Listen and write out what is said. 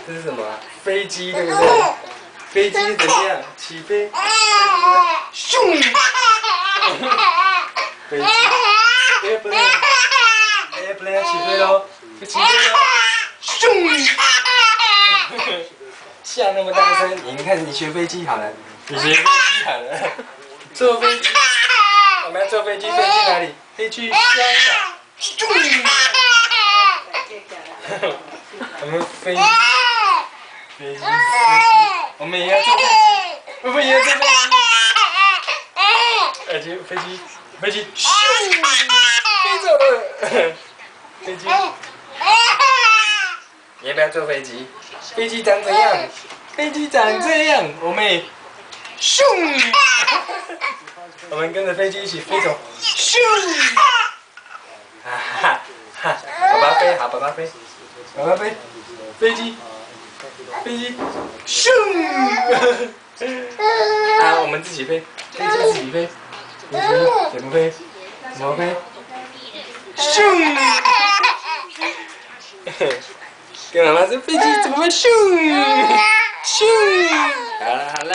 这是什么啊？飞机对不对？飞机怎么样？起飞，咻！飞机 ，airplane 起飞喽！起飞喽！咻！笑那么大声，你看你学飞机好了，你学飞机好了，坐飞机，我们要坐飞机飞去哪里？飞去香港。咻！我们飞机，我们也要坐飞机，我们也要坐飞机，而且飞机，咻，飞走了，飞机，你要不要坐飞机？飞机长怎样？飞机长这样，我们也，咻，我们跟着飞机一起飞走，咻，哈哈哈，爸爸飞，好，爸爸飞，爸爸飞，飞机。咻！啊，我们自己飞，飞机自己飞，怎么飞？怎么飞？咻！跟妈妈说飞机怎么会咻？咻！好了好了。